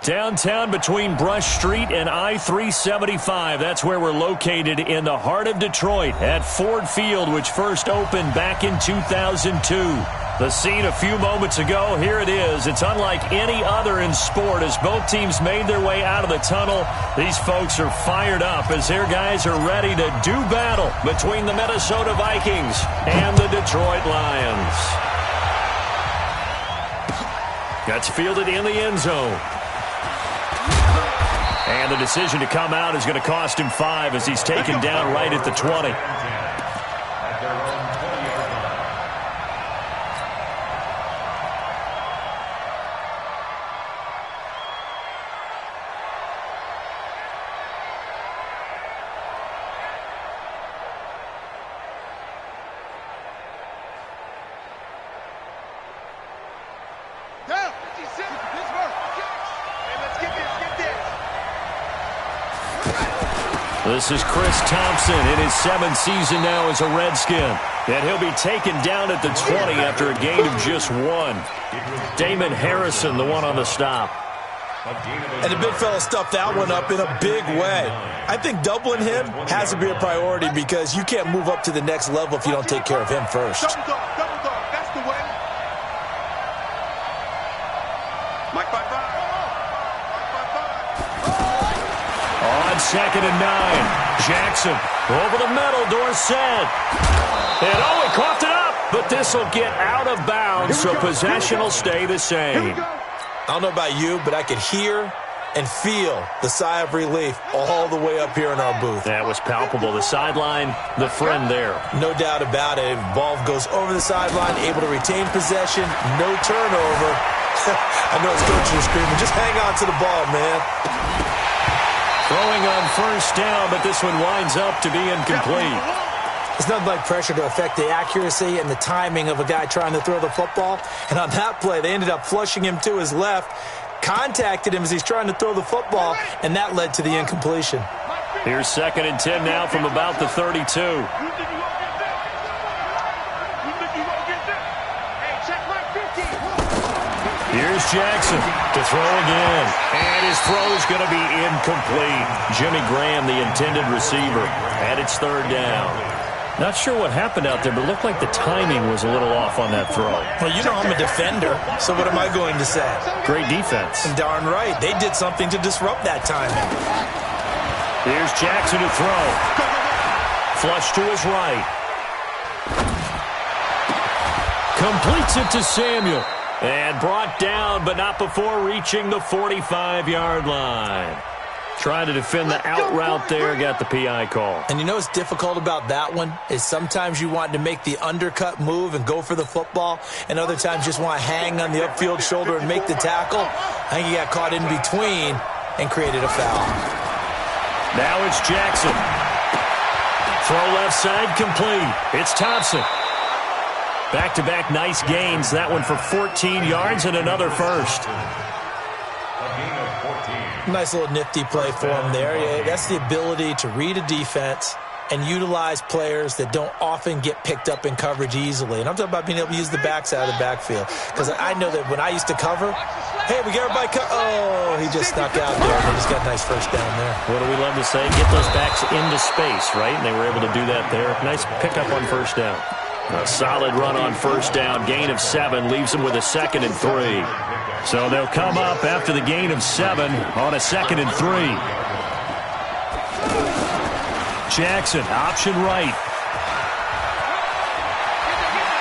Downtown between Brush Street and I-375. That's where we're located in the heart of Detroit at Ford Field, which first opened back in 2002. The scene a few moments ago, here it is. It's unlike any other in sport as both teams made their way out of the tunnel. These folks are fired up as their guys are ready to do battle between the Minnesota Vikings and the Detroit Lions. That's fielded in the end zone. And the decision to come out is going to cost him 5 as he's taken down right at the 20. This is Chris Thompson in his 7th season now as a Redskin. And he'll be taken down at the 20 after a gain of just 1. Damon Harrison, the one on the stop. And the big fella stuffed that one up in a big way. I think doubling him has to be a priority because you can't move up to the next level if you don't take care of him first. Double dog, that's the way. Mike 5-5. On 2nd and 9. Jackson over the middle, Dorsett. And he coughed it up, but this will get out of bounds, so possession will stay the same. I don't know about you, but I could hear and feel the sigh of relief all the way up here in our booth. That was palpable. The sideline, the friend there. No doubt about it. Ball goes over the sideline, able to retain possession, no turnover. I know his coaches are screaming, just hang on to the ball, man. Throwing on first down, but this one winds up to be incomplete. It's nothing like pressure to affect the accuracy and the timing of a guy trying to throw the football. And on that play, they ended up flushing him to his left, contacted him as he's trying to throw the football, and that led to the incompletion. Here's 2nd and 10 now from about the 32. Here's Jackson to throw again. And his throw is going to be incomplete. Jimmy Graham, the intended receiver, and it's 3rd down. Not sure what happened out there, but it looked like the timing was a little off on that throw. Well, you know I'm a defender, so what am I going to say? Great defense. And darn right. They did something to disrupt that timing. Here's Jackson to throw. Flush to his right. Completes it to Samuel. And brought down, but not before reaching the 45-yard line. Trying to defend the out route there, got the PI call. And you know what's difficult about that one is sometimes you want to make the undercut move and go for the football, and other times just want to hang on the upfield shoulder and make the tackle. I think he got caught in between and created a foul. Now it's Jackson. Throw left side complete. It's Thompson. Back-to-back nice gains. That one for 14 yards and another first. Nice little nifty play for him there. Yeah, that's the ability to read a defense and utilize players that don't often get picked up in coverage easily. And I'm talking about being able to use the backside of the backfield. Because I know that when I used to cover, hey, we got everybody oh, he just snuck out there. And just got a nice first down there. What do we love to say? Get those backs into space, right? And they were able to do that there. Nice pickup on first down. A solid run on first down. Gain of 7 leaves them with a 2nd and 3. So they'll come up after the gain of 7 on a 2nd and 3. Jackson, option right.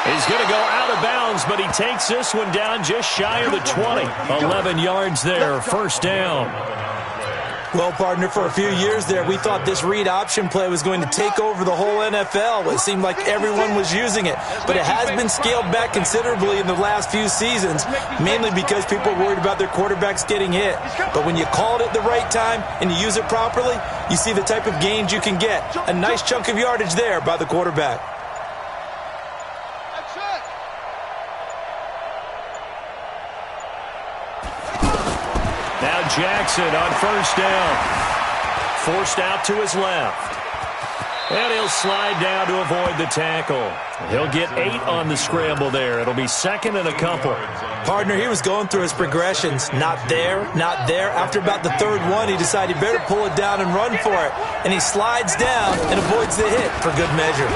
He's going to go out of bounds, but he takes this one down just shy of the 20. 11 yards there, first down. Well, partner, for a few years there, we thought this read option play was going to take over the whole NFL. It seemed like everyone was using it, but it has been scaled back considerably in the last few seasons, mainly because people are worried about their quarterbacks getting hit. But when you call it at the right time and you use it properly, you see the type of gains you can get. A nice chunk of yardage there by the quarterback. Jackson on first down. Forced out to his left. And he'll slide down to avoid the tackle. He'll get 8 on the scramble there. It'll be second and a couple. Partner, he was going through his progressions. Not there, not there. After about the third one, he decided he better pull it down and run for it. And he slides down and avoids the hit for good measure.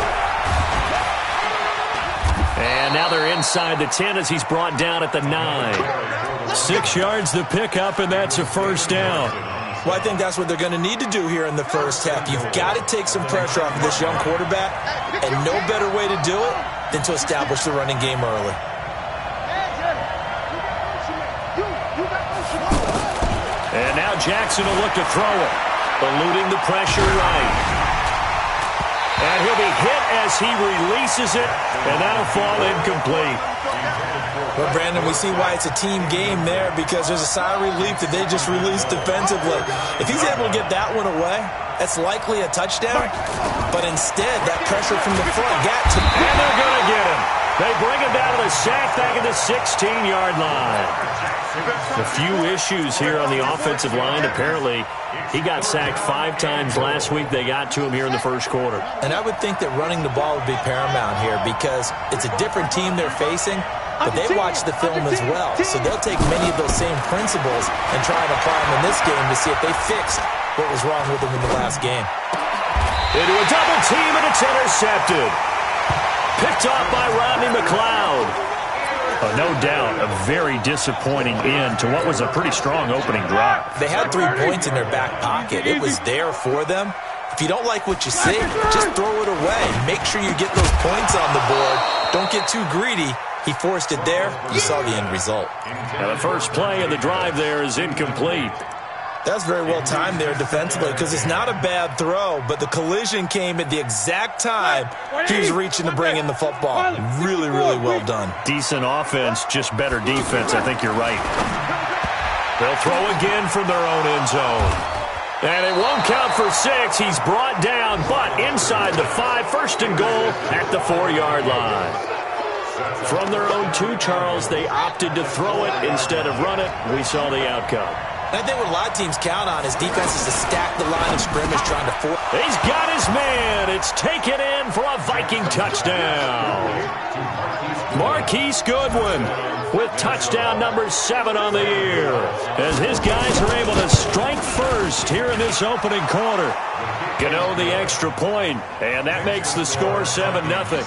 And now they're inside the 10 as he's brought down at the 9. 6 yards the pickup, and that's a first down. Well, I think that's what they're going to need to do here in the first half. You've got to take some pressure off of this young quarterback, and no better way to do it than to establish the running game early. And now Jackson will look to throw it, eluding the pressure right. And he'll be hit as he releases it, and that'll fall incomplete. Well, Brandon, we see why it's a team game there, because there's a sigh of relief that they just released defensively. If he's able to get that one away, that's likely a touchdown. But instead, that pressure from the front got to him. And they're going to get him. They bring him down to the sack back at the 16-yard line. A few issues here on the offensive line. Apparently, he got sacked 5 times last week. They got to him here in the first quarter. And I would think that running the ball would be paramount here, because it's a different team they're facing, but they watch the film as well. So they'll take many of those same principles and try and apply them in this game to see if they fixed what was wrong with them in the last game. Into a double team, and it's intercepted. Picked off by Rodney McLeod. No doubt a very disappointing end to what was a pretty strong opening drive. They had 3 points in their back pocket. It was there for them. If you don't like what you see, just throw it away. Make sure you get those points on the board. Don't get too greedy. He forced it there. You saw the end result. And the first play of the drive there is incomplete. That's very well timed there defensively, because it's not a bad throw, but the collision came at the exact time he was reaching to bring in the football. Really, really well done. Decent offense, just better defense. I think you're right. They'll throw again from their own end zone. And it won't count for 6. He's brought down, but inside the 5, first and goal at the 4-yard line. From their own 2, Charles, they opted to throw it instead of run it. We saw the outcome. I think what a lot of teams count on is defenses to stack the line of scrimmage trying to force. He's got his man. It's taken in for a Viking touchdown. Marquise Goodwin with touchdown number 7 on the year, as his guys are able to strike first here in this opening quarter. Gano the extra point, and that makes the score 7-0.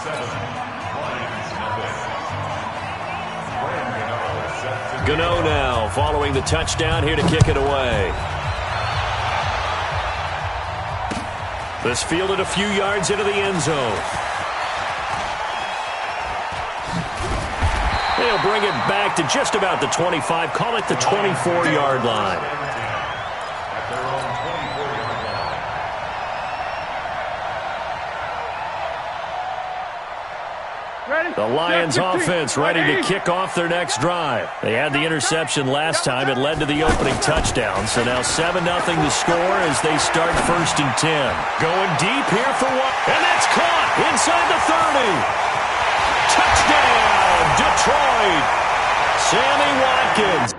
Gano now following the touchdown here to kick it away. This fielded a few yards into the end zone. They'll bring it back to just about the 25, call it the 24-yard line. The Lions offense ready to kick off their next drive. They had the interception last time. It led to the opening touchdown. So now 7-0 the score as they start first and 10. Going deep here for one. And that's caught inside the 30. Touchdown, Detroit. Sammy Watkins.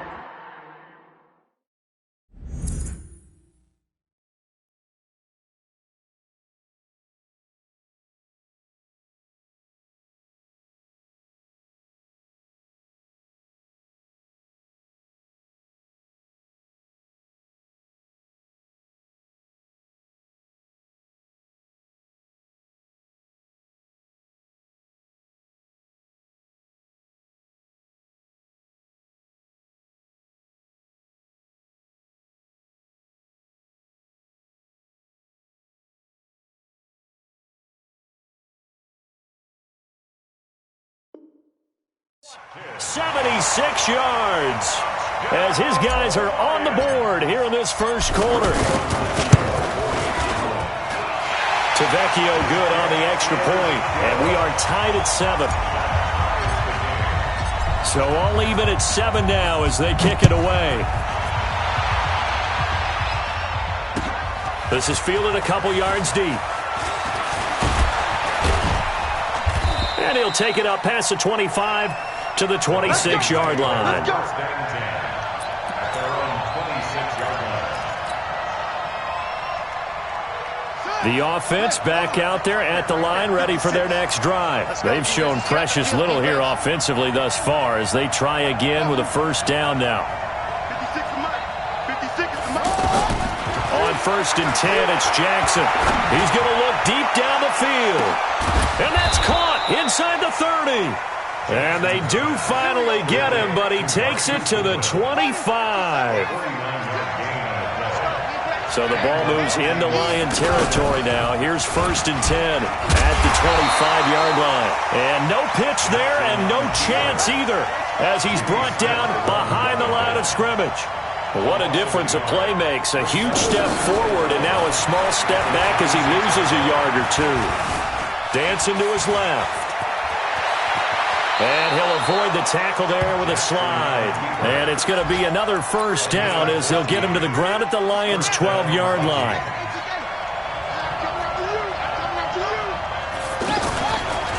.76 yards as his guys are on the board here in this first quarter. Tavecchio good on the extra point, and we are tied at 7. So all even at 7 now as they kick it away. This is fielded a couple yards deep. And he'll take it up past the 25 to the 26-yard line. The offense back out there at the line, ready for their next drive. They've shown precious little here offensively thus far as they try again with a first down now. On 1st and 10, it's Jackson. He's going to look deep down the field. And that's caught inside the 30. And they do finally get him, but he takes it to the 25. So the ball moves into Lion territory now. Here's 1st and 10 at the 25-yard line. And no pitch there and no chance either as he's brought down behind the line of scrimmage. What a difference a play makes. A huge step forward and now a small step back as he loses a yard or two. Dancing to his left. And he'll avoid the tackle there with a slide. And it's going to be another first down as they'll get him to the ground at the Lions' 12-yard line.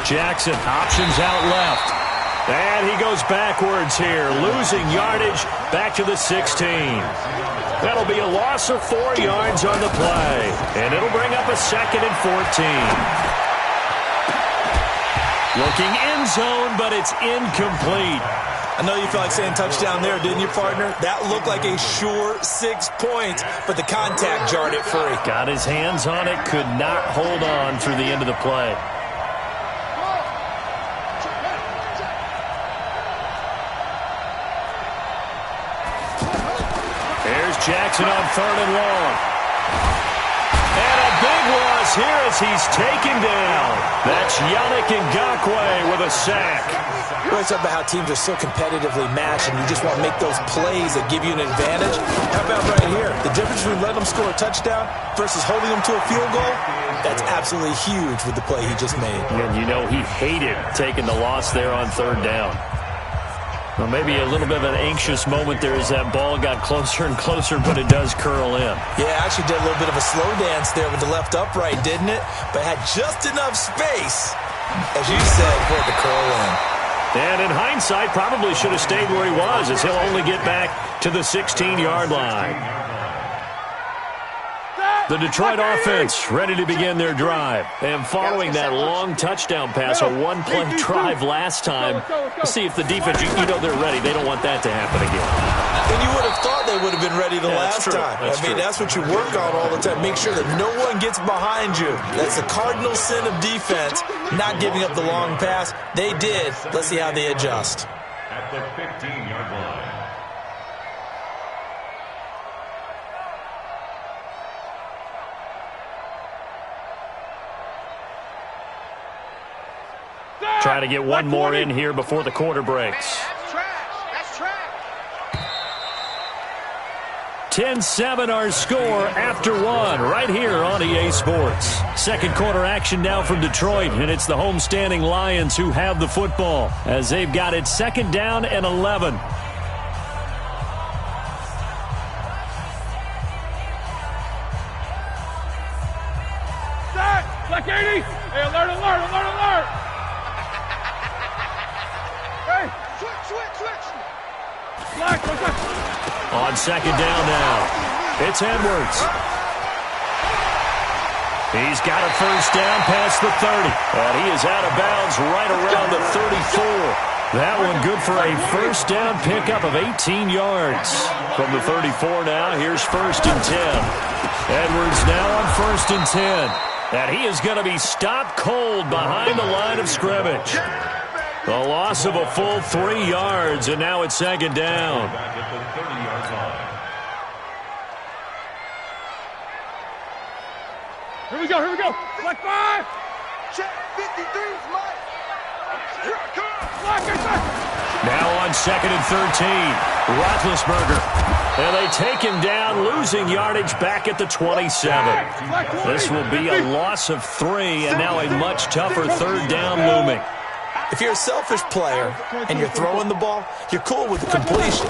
Jackson options out left. And he goes backwards here, losing yardage back to the 16. That'll be a loss of 4 yards on the play. And it'll bring up a 2nd and 14. Looking end zone, but it's incomplete. I know you felt like saying touchdown there, didn't you, partner? That looked like a sure 6 points, but the contact jarred it free. Got his hands on it, could not hold on through the end of the play. Here's Jackson on 3rd and long. And a big loss here as he's taken down. That's Yannick Ngakoue with a sack. Well, it's about how teams are so competitively matched, and you just want to make those plays that give you an advantage. How about right here? The difference between letting them score a touchdown versus holding them to a field goal, that's absolutely huge with the play he just made. And you know he hated taking the loss there on 3rd down. Well, maybe a little bit of an anxious moment there as that ball got closer and closer, but it does curl in. Yeah, actually did a little bit of a slow dance there with the left upright, didn't it? But had just enough space, as you said, for it to curl in. And in hindsight, probably should have stayed where he was as he'll only get back to the 16-yard line. The Detroit offense ready to begin their drive. And following that long touchdown pass, a one-play drive last time, let's see if the defense, you know they're ready. They don't want that to happen again. And you would have thought they would have been ready the last time. That's what you work on all the time. Make sure that no one gets behind you. That's the cardinal sin of defense, not giving up the long pass. They did. Let's see how they adjust. At the 15-yard line. Trying to get one more in here before the quarter breaks. That's trash. 10-7 our score after one right here on EA Sports. Second quarter action now from Detroit, and it's the homestanding Lions who have the football as they've got it 2nd down and 11. Black 80! Hey, alert! Hey, switch! Black. On 2nd down now, it's Edwards. He's got a first down past the 30. And he is out of bounds right around the 34. That one good for a first down pickup of 18 yards. From the 34 now, here's 1st and 10. Edwards now on 1st and 10. And he is going to be stopped cold behind the line of scrimmage. The loss of a full 3 yards, and now it's 2nd down. Here we go. Black 5! Check 53's Mike. Here I come. Black. Now on 2nd and 13, Roethlisberger. And they take him down, losing yardage back at the 27. This will be a loss of 3, and now a much tougher 3rd down looming. If you're a selfish player and you're throwing the ball, you're cool with the completion.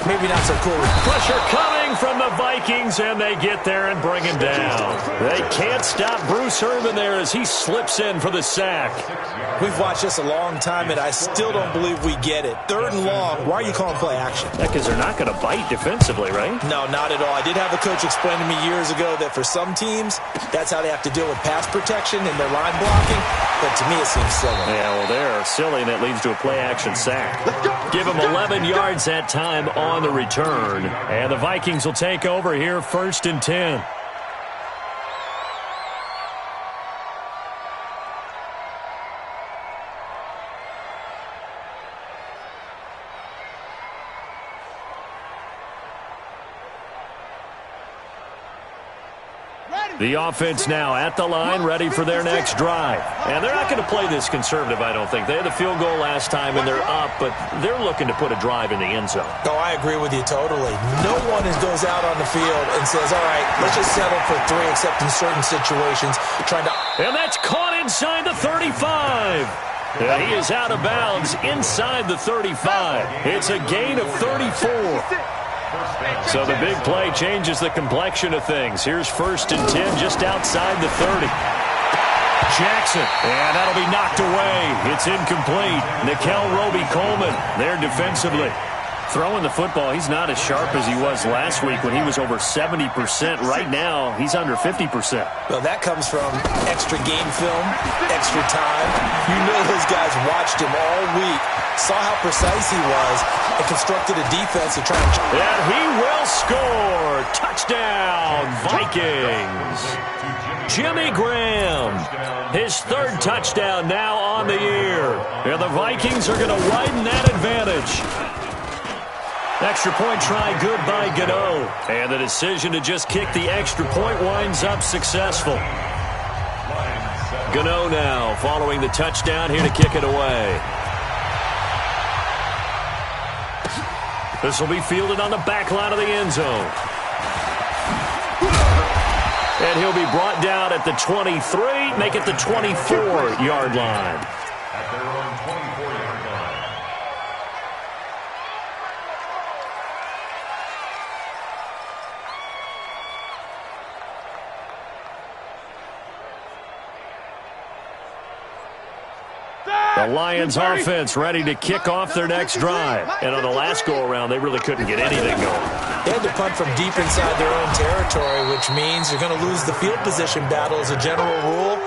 Maybe not so cool with pressure coming, coming from the Vikings, and they get there and bring him down. They can't stop Bruce Irvin there as he slips in for the sack. We've watched this a long time, and I still don't believe we get it. 3rd and long, why are you calling play action? Because they're not going to bite defensively, right? No, not at all. I did have a coach explain to me years ago that for some teams, that's how they have to deal with pass protection and their line blocking. But to me, it seems silly. Yeah, well, they're silly, and it leads to a play-action sack. Give them 11 yards that time on the return. And the Vikings will take over here 1st and 10. The offense now at the line, ready for their next drive. And they're not going to play this conservative, I don't think. They had the field goal last time, and they're up, but they're looking to put a drive in the end zone. Oh, I agree with you totally. No one goes out on the field and says, all right, let's just settle for 3, except in certain situations. And that's caught inside the 35. Yeah, he is out of bounds inside the 35. It's a gain of 34. So the big play changes the complexion of things. Here's 1st and 10 just outside the 30. Jackson, and that'll be knocked away. It's incomplete. Nickel Roby-Coleman there defensively. Throwing the football, he's not as sharp as he was last week when he was over 70%. Right now, he's under 50%. Well, that comes from extra game film, extra time. You know those guys watched him all week, saw how precise he was, and constructed a defense to try and... And he will score! Touchdown, Vikings! Jimmy Graham, his 3rd touchdown now on the year. And the Vikings are going to widen that advantage. Extra point try good by Gano. And the decision to just kick the extra point winds up successful. Gano now following the touchdown here to kick it away. This will be fielded on the back line of the end zone. And he'll be brought down at the 23, make it the 24-yard line. At their own 24-yard line. The Lions offense ready to kick off their next drive. And on the last go-around, they really couldn't get anything going. They had to punt from deep inside their own territory, which means you're going to lose the field position battle as a general rule.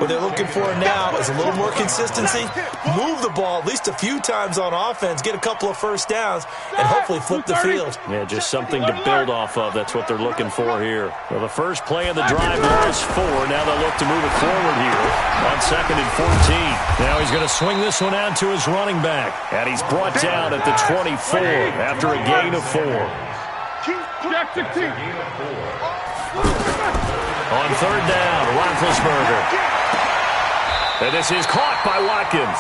What they're looking for now is a little more consistency, move the ball at least a few times on offense, get a couple of first downs, and hopefully flip the field. Yeah, just something to build off of. That's what they're looking for here. Well, the first play of the drive was 4. Now they'll look to move it forward here on 2nd and 14. Now he's going to swing this one out to his running back. And he's brought down at the 24 after a gain of 4. On 3rd down, Roethlisberger. And this is caught by Watkins.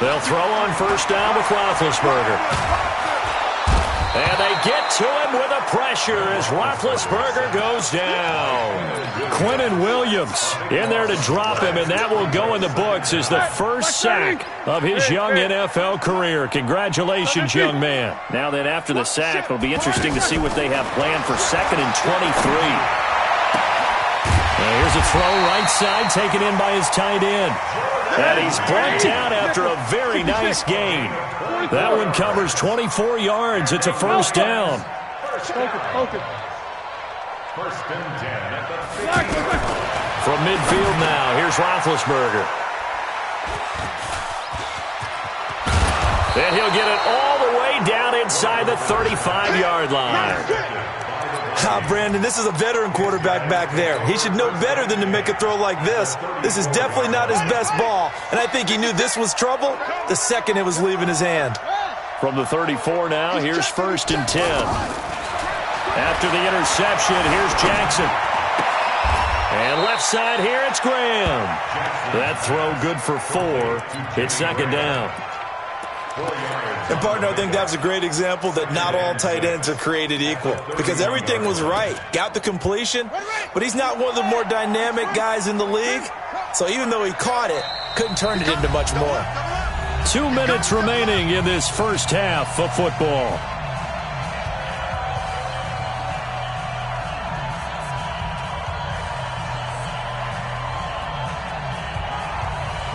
They'll throw on 1st down with Roethlisberger. And they get to him with a pressure as Roethlisberger goes down. Quinnen Williams in there to drop him, and that will go in the books as the first sack of his young NFL career. Congratulations, young man. Now then, after the sack, it'll be interesting to see what they have planned for 2nd and 23. Now here's a throw right side taken in by his tight end. And he's brought down after a very nice gain. That one covers 24 yards. It's a 1st down. 1st and 10 at the 50. From midfield now, here's Roethlisberger. And he'll get it all the way down inside the 35-yard line. Brandon, this is a veteran quarterback back there. He should know better than to make a throw like this. This is definitely not his best ball, and I think he knew this was trouble the second it was leaving his hand. From the 34 now, here's 1st and 10. After the interception, here's Jackson. And left side here, it's Graham. That throw good for 4. It's 2nd down. And, partner, I think that was a great example that not all tight ends are created equal because everything was right. Got the completion, but he's not one of the more dynamic guys in the league. So even though he caught it, couldn't turn it into much more. 2 minutes remaining in this first half of football.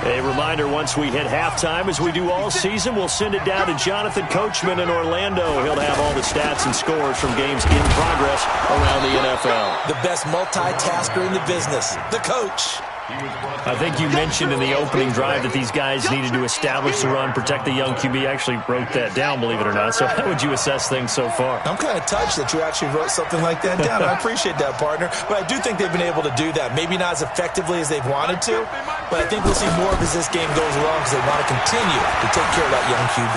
A reminder, once we hit halftime, as we do all season, we'll send it down to Jonathan Coachman in Orlando. He'll have all the stats and scores from games in progress around the NFL. The best multitasker in the business, the coach. I think you mentioned in the opening drive that these guys needed to establish the run, protect the young QB. I actually wrote that down, believe it or not. So how would you assess things so far? I'm kind of touched that you actually wrote something like that down. I appreciate that, partner. But I do think they've been able to do that. Maybe not as effectively as they've wanted to, but I think we'll see more of as this game goes along because they want to continue to take care of that young QB.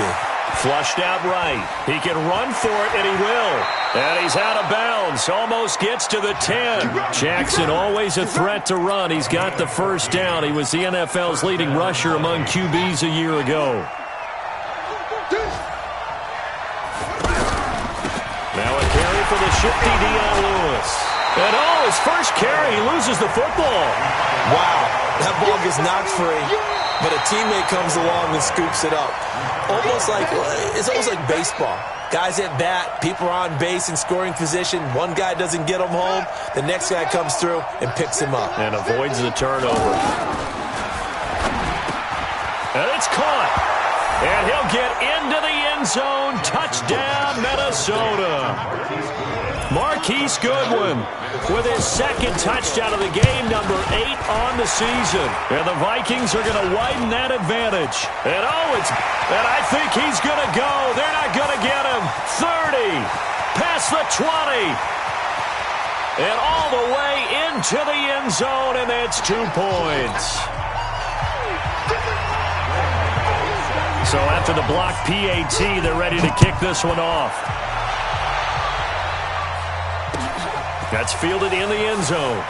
Flushed out right. He can run for it, and he will. And he's out of bounds. Almost gets to the 10. Jackson always a threat to run. He's got the first down. He was the NFL's leading rusher among QBs a year ago. Now a carry for the shifty Dion Lewis. And his first carry, he loses the football. Wow, that ball gets knocked free, but a teammate comes along and scoops it up. It's almost like baseball. Guys at bat, people are on base in scoring position. One guy doesn't get him home. The next guy comes through and picks him up. And avoids the turnover. And it's caught. And he'll get into the end zone. Touchdown, Minnesota. Marquise Goodwin with his second touchdown of the game, number 8 on the season. And the Vikings are going to widen that advantage. And I think he's going to go. They're not going to get him. 30, past the 20. And all the way into the end zone, and it's 2 points. So after the block PAT, they're ready to kick this one off. That's fielded in the end zone.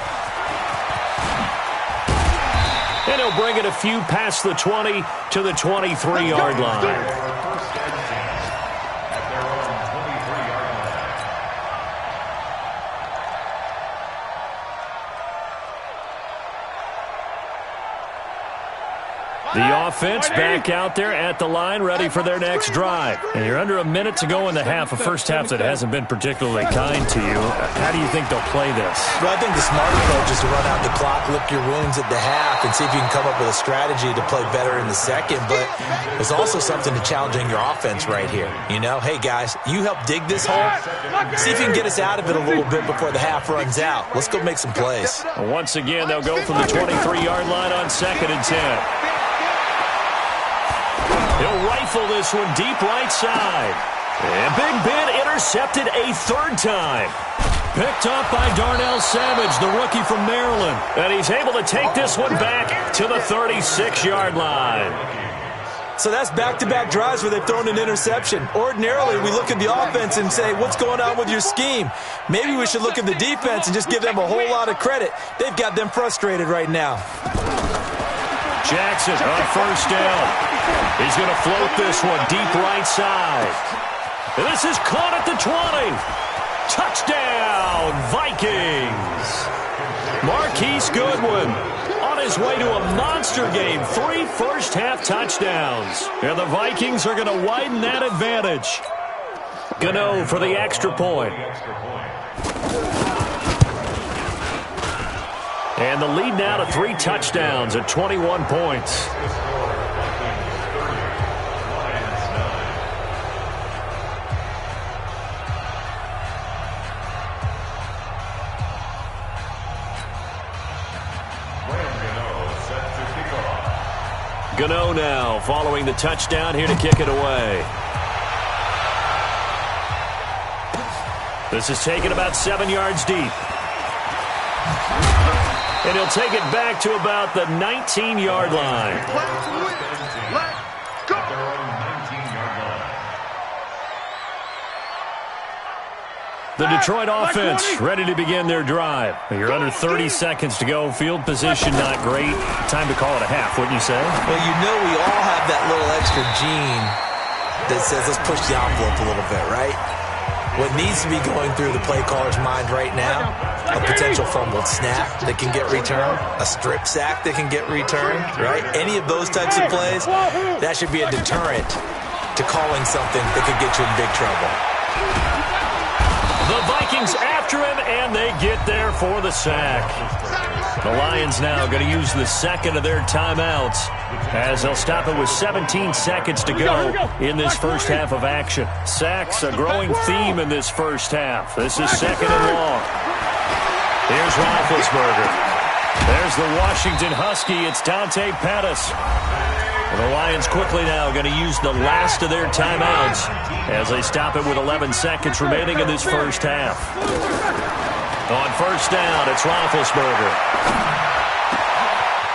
And he'll bring it a few past the 20 to the 23-yard line. The offense back out there at the line, ready for their next drive. And you're under a minute to go in the half, a first half that hasn't been particularly kind to you. How do you think they'll play this? Well, I think the smart approach is to run out the clock, lick your wounds at the half, and see if you can come up with a strategy to play better in the second. But there's also something to challenging your offense right here. You know, hey, guys, you help dig this hole. See if you can get us out of it a little bit before the half runs out. Let's go make some plays. Once again, they'll go from the 23-yard line on 2nd and 10. He'll rifle this one deep right side. And Big Ben intercepted a 3rd time. Picked up by Darnell Savage, the rookie from Maryland. And he's able to take this one back to the 36-yard line. So that's back-to-back drives where they've thrown an interception. Ordinarily, we look at the offense and say, what's going on with your scheme? Maybe we should look at the defense and just give them a whole lot of credit. They've got them frustrated right now. Jackson on first down. He's going to float this one deep right side. And this is caught at the 20. Touchdown, Vikings. Marquise Goodwin on his way to a monster game. 3 first-half touchdowns. And the Vikings are going to widen that advantage. Gano for the extra point. And the lead now to 3 touchdowns at 21 points. Gano now following the touchdown here to kick it away. This is taken about 7 yards deep. And he'll take it back to about the 19-yard line. The Detroit offense ready to begin their drive. You're under 30 seconds to go. Field position not great. Time to call it a half, wouldn't you say? Well, you know we all have that little extra gene that says let's push the envelope a little bit, right? What needs to be going through the play caller's mind right now, a potential fumbled snap that can get returned, a strip sack that can get returned, right? Any of those types of plays, that should be a deterrent to calling something that could get you in big trouble. The Vikings after him, and they get there for the sack. The Lions now going to use the second of their timeouts as they'll stop it with 17 seconds to go in this first half of action. Sacks, a growing theme in this first half. This is second and long. Here's Roethlisberger. There's the Washington Husky. It's Dante Pettis. The Lions quickly now going to use the last of their timeouts as they stop it with 11 seconds remaining in this first half. On first down, it's Roethlisberger.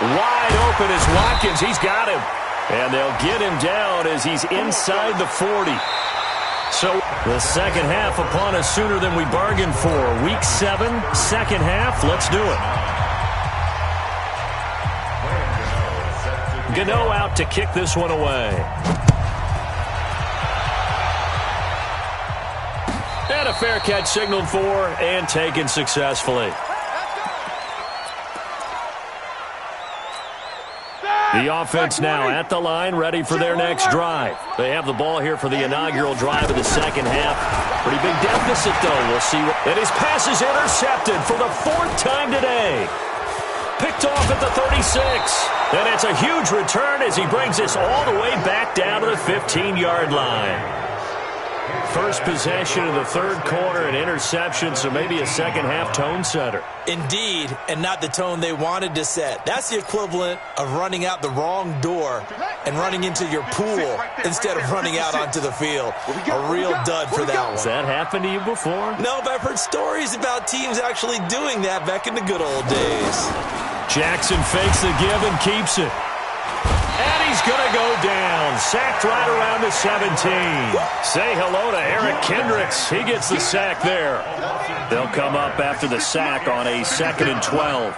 Wide open is Watkins. He's got him. And they'll get him down as he's inside the 40. So the second half upon us sooner than we bargained for. Week 7, second half. Let's do it. Gano out to kick this one away. And a fair catch signaled for and taken successfully. The offense now at the line, ready for their next drive. They have the ball here for the inaugural drive of the second half. Pretty big deficit, though. We'll see. And his pass is intercepted for the 4th time today. Picked off at the 36. And it's a huge return as he brings us all the way back down to the 15-yard line. First possession of the third quarter, an interception, so maybe a second-half tone setter. Indeed, and not the tone they wanted to set. That's the equivalent of running out the wrong door and running into your pool instead of running out onto the field. A real dud for that one. Has that happened to you before? No, but I've heard stories about teams actually doing that back in the good old days. Jackson fakes the give and keeps it. And he's going to go down. Sacked right around the 17. Say hello to Eric Kendricks. He gets the sack there. They'll come up after the sack on a 2nd and 12.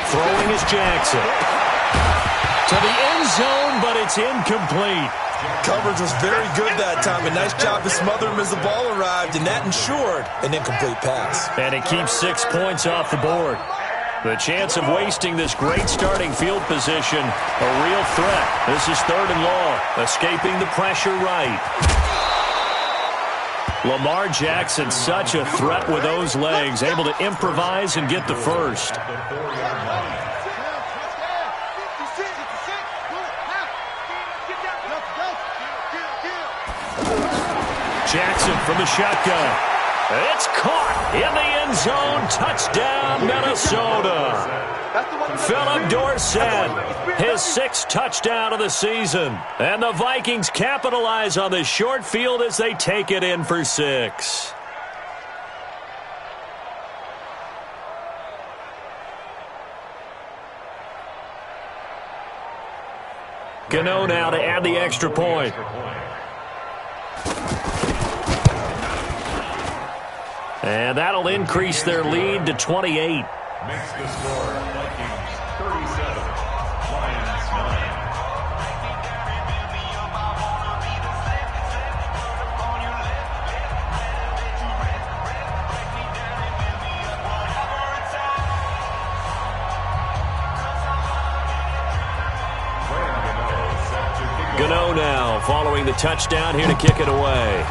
Throwing is Jackson. To the end zone, but it's incomplete. Coverage was very good that time. A nice job to smother him as the ball arrived, and that ensured an incomplete pass. And it keeps 6 points off the board. The chance of wasting this great starting field position, a real threat. This is 3rd and long, escaping the pressure right. Lamar Jackson, such a threat with those legs, able to improvise and get the first. Jackson from the shotgun. It's caught in the end zone. Touchdown, Minnesota. Philip Dorsett, his 6th touchdown of the season. And the Vikings capitalize on the short field as they take it in for 6. Gano now to add the extra point. And that'll increase their lead to 28. Makes the score Vikings 37, Lions 9. Gano now following the touchdown here to kick it away.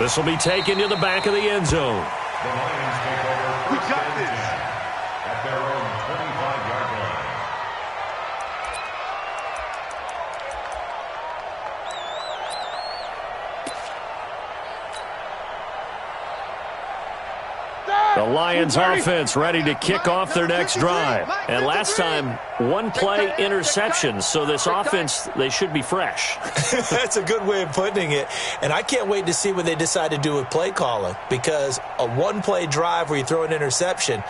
This will be taken to the back of the end zone. The Lions take over. We got this. At their own 25-yard line. The Lions offense ready to kick off their next drive. And last time, 1 play interception. So this offense, they should be fresh. That's a good way of putting it. And I can't wait to see what they decide to do with play calling. Because a 1-play drive where you throw an interception,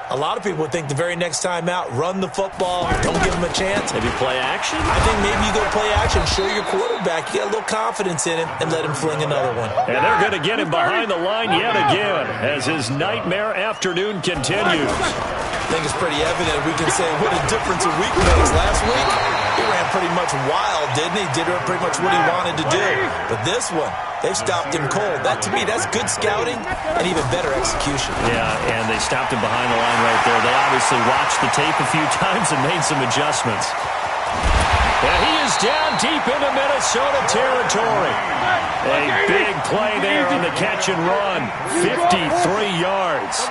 a lot of people would think the very next time out, run the football, don't give them a chance. Maybe play action? I think maybe you go play action, show your quarterback, you get a little confidence in him, and let him fling another one. And they're going to get him behind the line yet again as his nightmare afternoon continues. think it's pretty evident. We can say what a difference a week makes. Last week, he ran pretty much wild, didn't he? Did pretty much what he wanted to do. But this one, they stopped him cold. That, to me, that's good scouting and even better execution. Yeah, and they stopped him behind the line right there. They obviously watched the tape a few times and made some adjustments. And he is down deep into Minnesota territory. A big play there on the catch and run. 53 yards.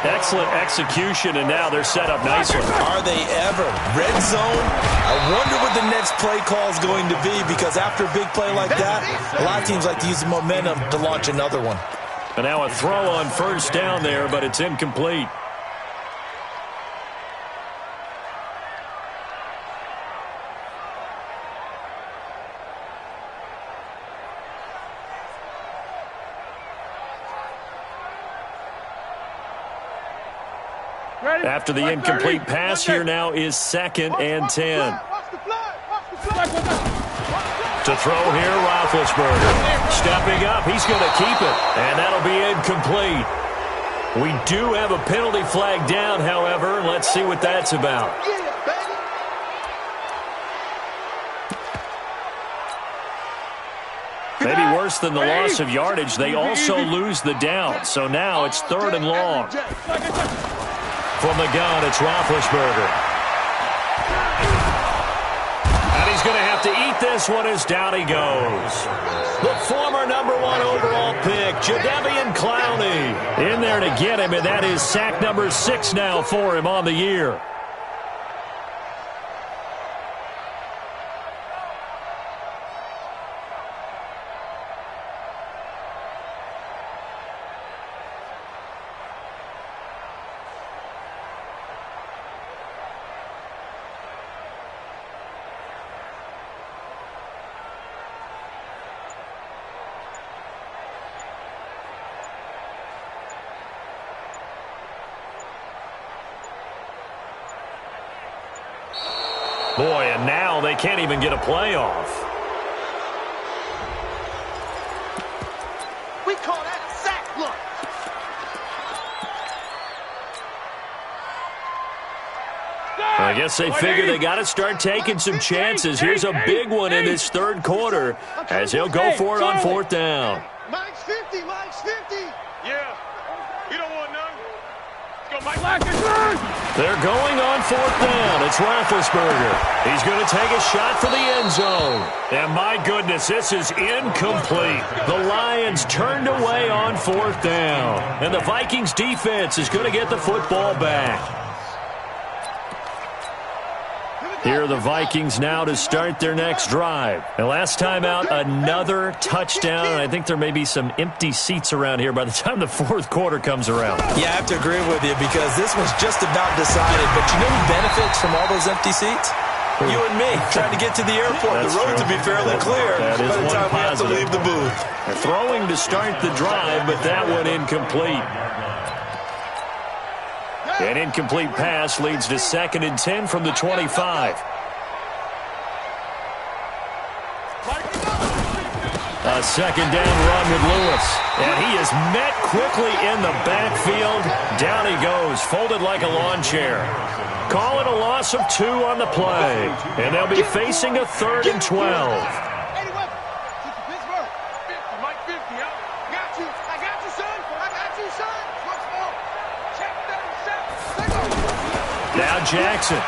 Excellent execution, and now they're set up nicely. Are they ever? Red zone? I wonder what the next play call is going to be, because after a big play like that, a lot of teams like to use the momentum to launch another one. And now a throw on first down there, but it's incomplete. After the incomplete pass, here now is 2nd and 10. To throw here, Roethlisberger. Stepping up, he's going to keep it, and that'll be incomplete. We do have a penalty flag down, however. Let's see what that's about. Maybe worse than the loss of yardage, they also lose the down. So now it's 3rd and long. From the gun, it's Roethlisberger. And he's going to have to eat this one as down he goes. The former number 1 overall pick, Jadeveon Clowney, in there to get him, and that is sack number 6 now for him on the year. Boy, and now they can't even get a playoff. We call that a sack lunch. I guess they figure they got to start taking some chances. Here's a big one in this 3rd quarter as he'll go for it on 4th down. Mike's 50, Mike's 50. Yeah. You don't want none. Let's go, Mike. They're going on 4th down. It's Roethlisberger. He's going to take a shot for the end zone. And my goodness, this is incomplete. The Lions turned away on 4th down. And the Vikings defense is going to get the football back. Here are the Vikings now to start their next drive. And last time out, another touchdown. And I think there may be some empty seats around here by the time the 4th quarter comes around. Yeah, I have to agree with you, because this one's just about decided. But you know who benefits from all those empty seats? You and me, trying to get to the airport. The roads will be fairly clear by the time we have to leave the booth. They're throwing to start the drive, but that one incomplete. An incomplete pass leads to 2nd and 10 from the 25. A 2nd down run with Lewis. And he is met quickly in the backfield. Down he goes, folded like a lawn chair. Call it a loss of 2 on the play. And they'll be facing a 3rd and 12. Now Jackson.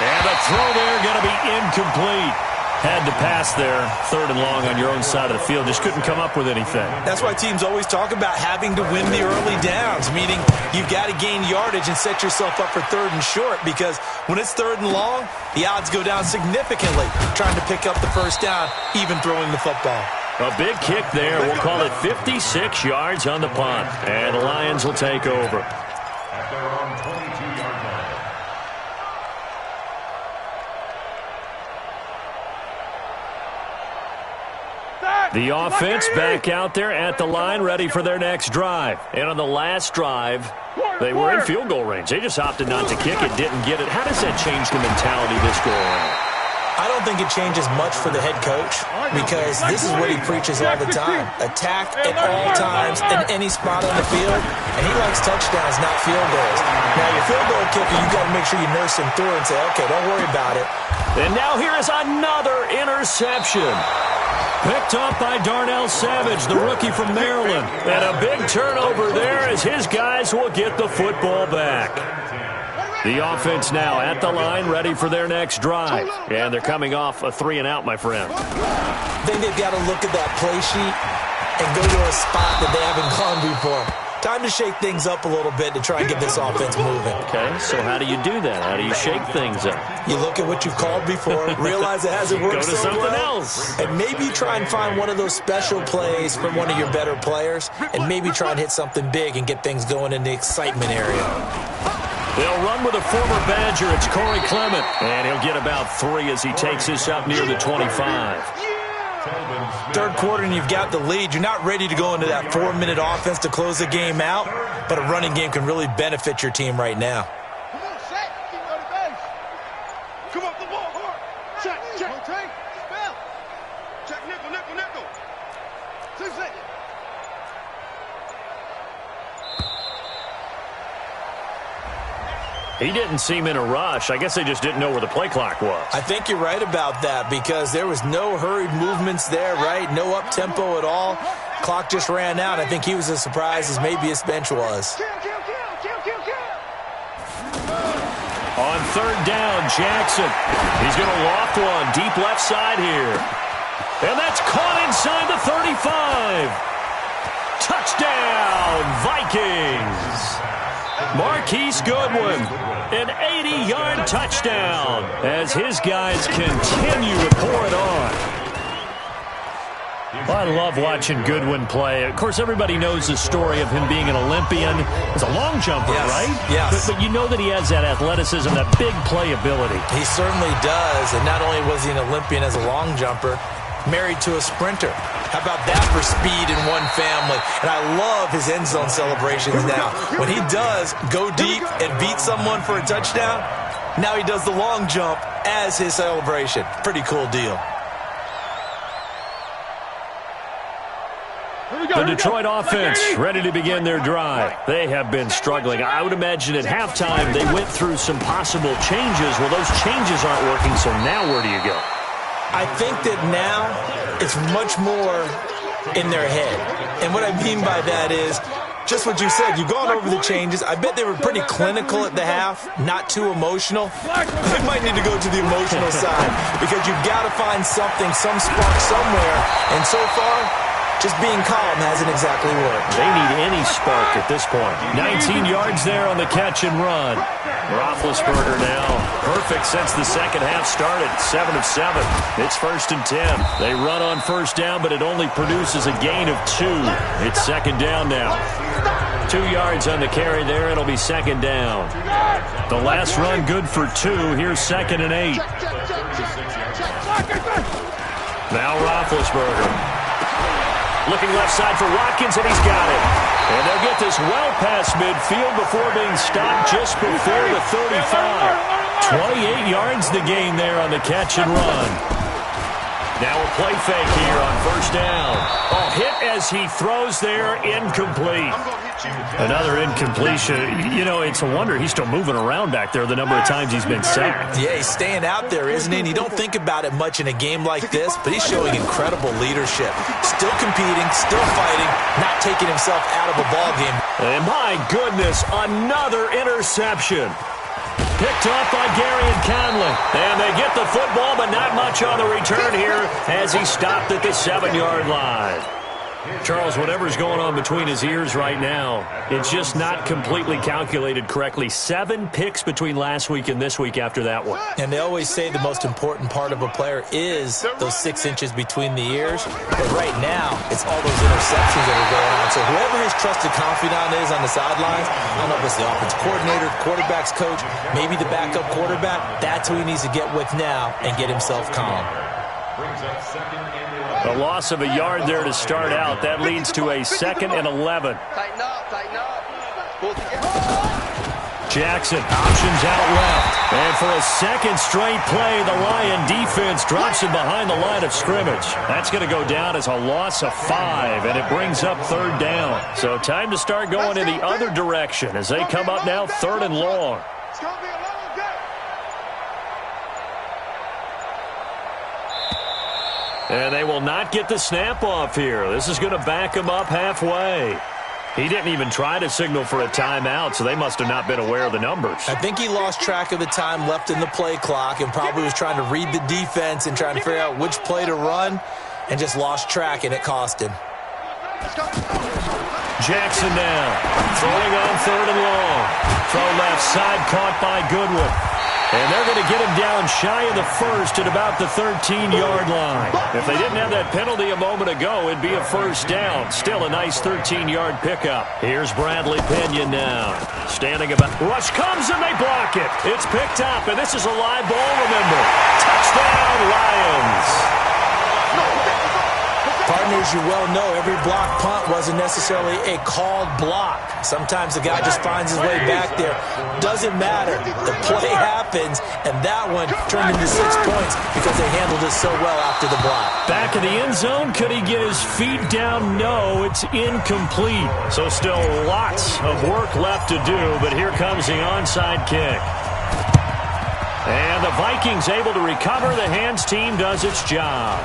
And the throw there going to be incomplete. Had to pass there, 3rd and long on your own side of the field. Just couldn't come up with anything. That's why teams always talk about having to win the early downs, meaning you've got to gain yardage and set yourself up for 3rd and short, because when it's 3rd and long, the odds go down significantly trying to pick up the first down, even throwing the football. A big kick there. We'll call it 56 yards on the punt. And the Lions will take over. At their own 22-yard line. The offense back out there at the line, ready for their next drive. And on the last drive, they were in field goal range. They just opted not to kick it, didn't get it. How does that change the mentality this go around? I don't think it changes much for the head coach because this is what he preaches all the time. Attack at all times in any spot on the field, and he likes touchdowns, not field goals. Now, your field goal kicker, you got to make sure you nurse him through and say, okay, don't worry about it. And now here is another interception. Picked up by Darnell Savage, the rookie from Maryland. And a big turnover there as his guys will get the football back. The offense now at the line, ready for their next drive. And they're coming off a 3-and-out, my friend. I think they've got to look at that play sheet and go to a spot that they haven't gone before. Time to shake things up a little bit to try and get this offense moving. Okay, so how do you do that? How do you shake things up? You look at what you've called before, realize it hasn't worked so well. Go to something else. And maybe try and find one of those special plays from one of your better players, and maybe try and hit something big and get things going in the excitement area. They'll run with a former Badger. It's Corey Clement. And he'll get about 3 as he takes this up near the 25. Third quarter and you've got the lead. You're not ready to go into that 4-minute offense to close the game out, but a running game can really benefit your team right now. Come on, Shaq. Keep on the base. Come up the ball hard. Check. Rotate. Spell. Check nickel. 2 seconds. He didn't seem in a rush. I guess they just didn't know where the play clock was. I think you're right about that because there was no hurried movements there, right? No up-tempo at all. Clock just ran out. I think he was as surprised as maybe his bench was. Kill. On third down, Jackson. He's going to loft one deep left side here. And that's caught inside the 35. Touchdown, Vikings. Marquise Goodwin, an 80-yard touchdown as his guys continue to pour it on. Well, I love watching Goodwin play. Of course, everybody knows the story of him being an Olympian. He's a long jumper, yes, right? Yes. But you know that he has that athleticism, that big play ability. He certainly does. And not only was he an Olympian as a long jumper, married to a sprinter. How about that for speed in one family? And I love his end zone celebrations now. When he does go deep and beat someone for a touchdown, now he does the long jump as his celebration. Pretty cool deal. The Detroit offense ready to begin their drive. They have been struggling. I would imagine at halftime they went through some possible changes. Well, those changes aren't working, so now where do you go? I think that now it's much more in their head. And what I mean by that is just what you said. You've gone over the changes. I bet they were pretty clinical at the half, not too emotional. They might need to go to the emotional side because you've got to find something, some spark somewhere. And so far, just being calm hasn't exactly worked. They need any spark at this point. 19 yards there on the catch and run. Roethlisberger now perfect since the second half started. 7 of 7. It's 1st and 10. They run on first down, but it only produces a gain of 2. It's second down now. 2 yards on the carry there. It'll be second down. The last run good for 2. Here's 2nd and 8. Now Roethlisberger. Looking left side for Watkins, and he's got it. And they'll get this well past midfield before being stopped just before the 35. 28 yards the gain there on the catch and run. Now a play fake here on first down. Oh, hit as he throws there, incomplete. Another incompletion. You know, it's a wonder he's still moving around back there the number of times he's been sacked. Yeah, he's staying out there, isn't he? And you don't think about it much in a game like this, but he's showing incredible leadership. Still competing, still fighting, not taking himself out of a ball game. And my goodness, another interception. Picked off by Gary and Conley. And they get the football, but not much on the return here as he stopped at the 7-yard line. Charles, whatever's going on between his ears right now, it's just not completely calculated correctly. 7 picks between last week and this week after that one. And they always say the most important part of a player is those 6 inches between the ears. But right now, it's all those interceptions that are going on. So whoever his trusted confidant is on the sidelines, I don't know if it's the offense coordinator, quarterback's coach, maybe the backup quarterback, that's who he needs to get with now and get himself calm. A loss of a yard there to start out. That leads to a 2nd and 11. Tighten up. Pull together. Jackson options out left. And for a second straight play, the Lion defense drops him behind the line of scrimmage. That's going to go down as a loss of 5, and it brings up 3rd down. So time to start going in the other direction as they come up now 3rd and long. It's going to be a long day. And they will not get the snap off here. This is going to back him up halfway. He didn't even try to signal for a timeout, so they must have not been aware of the numbers. I think he lost track of the time left in the play clock and probably was trying to read the defense and trying to figure out which play to run and just lost track, and it cost him. Jackson now, throwing on 3rd and long. Throw left side, caught by Goodwin. And they're going to get him down shy of the 1st at about the 13-yard line. If they didn't have that penalty a moment ago, it'd be a 1st down. Still a nice 13-yard pickup. Here's Bradley Pena now. Standing about. Rush comes and they block it. It's picked up, and this is a live ball, remember. Touchdown, Lions. Partners, you well know every block punt wasn't necessarily a called block. Sometimes the guy just finds his way back there. Doesn't matter. The play happens, and that one turned into 6 points because they handled it so well after the block. Back in the end zone, could he get his feet down? No, it's incomplete. So still lots of work left to do, but here comes the onside kick. And the Vikings able to recover. The hands team does its job.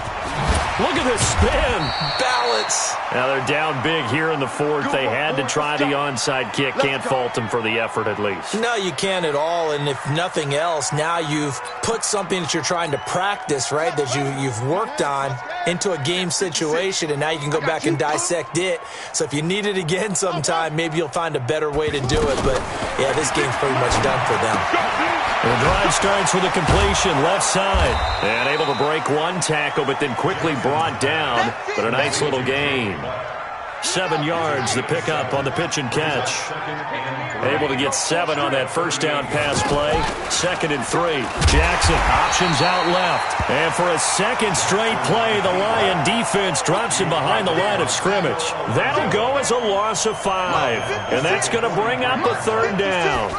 Look at this spin. Balance. Now they're down big here in the 4th. They had to try the onside kick. Can't fault them for the effort at least. No, you can't at all. And if nothing else, now you've put something that you're trying to practice, right, that you've worked on into a game situation, and now you can go back and dissect it. So if you need it again sometime, maybe you'll find a better way to do it. But, yeah, this game's pretty much done for them. The drive starts with a completion left side. And able to break one tackle, but then quickly brought down. But a nice little gain. 7 yards, the pickup on the pitch and catch. Able to get 7 on that 1st down pass play. 2nd and 3. Jackson options out left. And for a 2nd straight play, the Lion defense drops him behind the line of scrimmage. That'll go as a loss of 5. And that's going to bring up a 3rd down.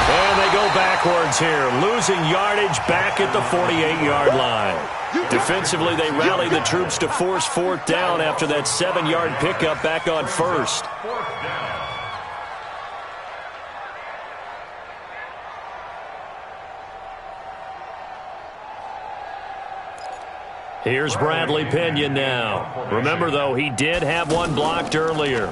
And they go backwards here, losing yardage back at the 48-yard line. Defensively, they rally the troops to force 4th down after that 7-yard pickup back on 1st. Here's Bradley Pena now. Remember, though, he did have one blocked earlier.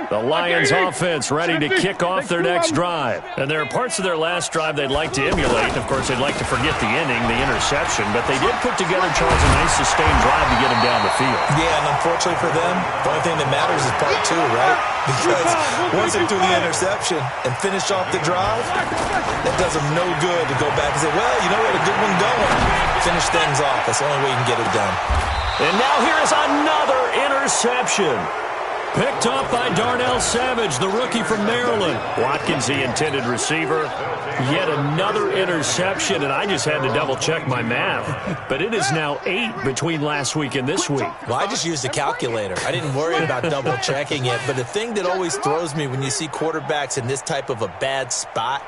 The Lions offense ready to kick off their next drive. And there are parts of their last drive they'd like to emulate. Of course, they'd like to forget the inning, the interception. But they did put together, Charles, a nice sustained drive to get them down the field. Yeah, and unfortunately for them, the only thing that matters is part 2, right? Because once they threw the interception and finished off the drive, that does them no good to go back and say, well, you know what, a good one going. Finish things off. That's the only way you can get it done. And now here is another interception. Picked up by Darnell Savage, the rookie from Maryland. Watkins, the intended receiver. Yet another interception, and I just had to double-check my math. But it is now 8 between last week and this week. Well, I just used a calculator. I didn't worry about double-checking it. But the thing that always throws me when you see quarterbacks in this type of a bad spot,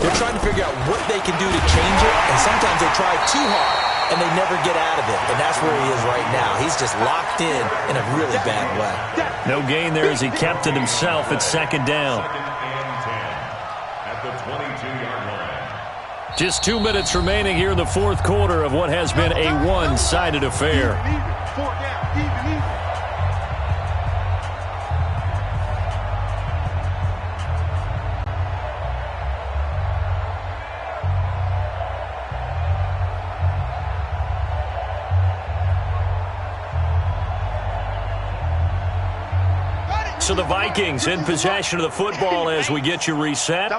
they're trying to figure out what they can do to change it, and sometimes they try too hard. And they never get out of it. And that's where he is right now. He's just locked in a really bad way. No gain there as he kept it himself at 2nd down. At the 22-yard line. Just 2 minutes remaining here in the 4th quarter of what has been a one-sided affair. Even, 4 down, even. So the Vikings in possession of the football as we get you reset.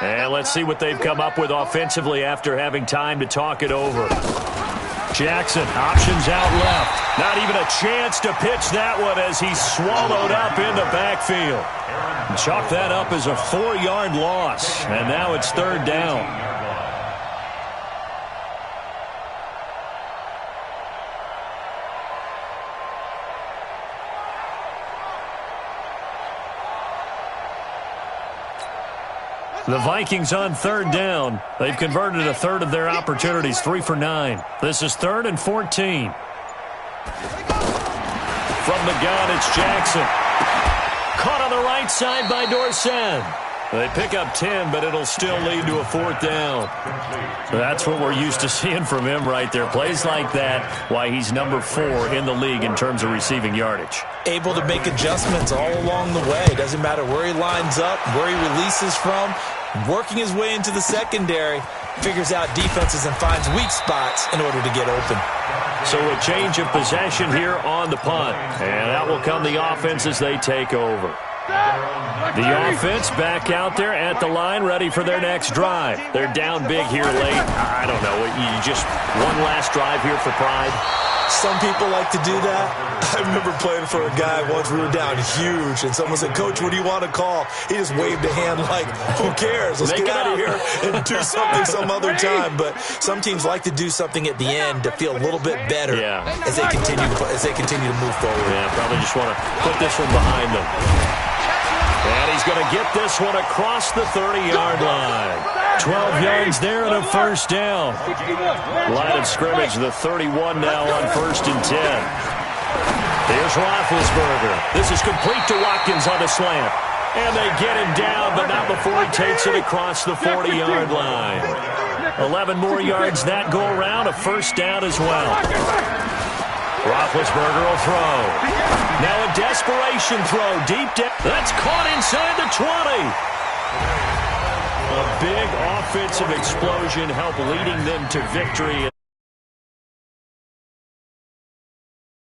And let's see what they've come up with offensively after having time to talk it over. Jackson options out left. Not even a chance to pitch that one as he's swallowed up in the backfield. Chalk that up as a 4-yard loss. And now it's 3rd down. The Vikings on third down. They've converted a third of their opportunities, 3 for 9. This is 3rd and 14. From the gun, it's Jackson. Caught on the right side by Dorsett. They pick up 10, but it'll still lead to a 4th down. That's what we're used to seeing from him right there. Plays like that, why he's number 4 in the league in terms of receiving yardage. Able to make adjustments all along the way. Doesn't matter where he lines up, where he releases from. Working his way into the secondary, figures out defenses and finds weak spots in order to get open. So a change of possession here on the punt. And that will come the offense as they take over. The offense back out there at the line, ready for their next drive. They're down big here late. I don't know. You just one last drive here for pride. Some people like to do that. I remember playing for a guy once. We were down huge, and someone said, "Coach, what do you want to call?" He just waved a hand like, "Who cares? Let's get out of here and do something some other time." But some teams like to do something at the end to feel a little bit better as they continue to move forward. Yeah, probably just want to put this one behind them. And he's going to get this one across the 30-yard line. 12 yards there and a 1st down. Line of scrimmage, the 31 now on 1st and 10. Here's Roethlisberger. This is complete to Watkins on a slant. And they get him down, but not before he takes it across the 40-yard line. 11 more yards that go around, a 1st down as well. Roethlisberger will throw. Now a desperation throw deep down. That's caught inside the 20. A big offensive explosion helped leading them to victory.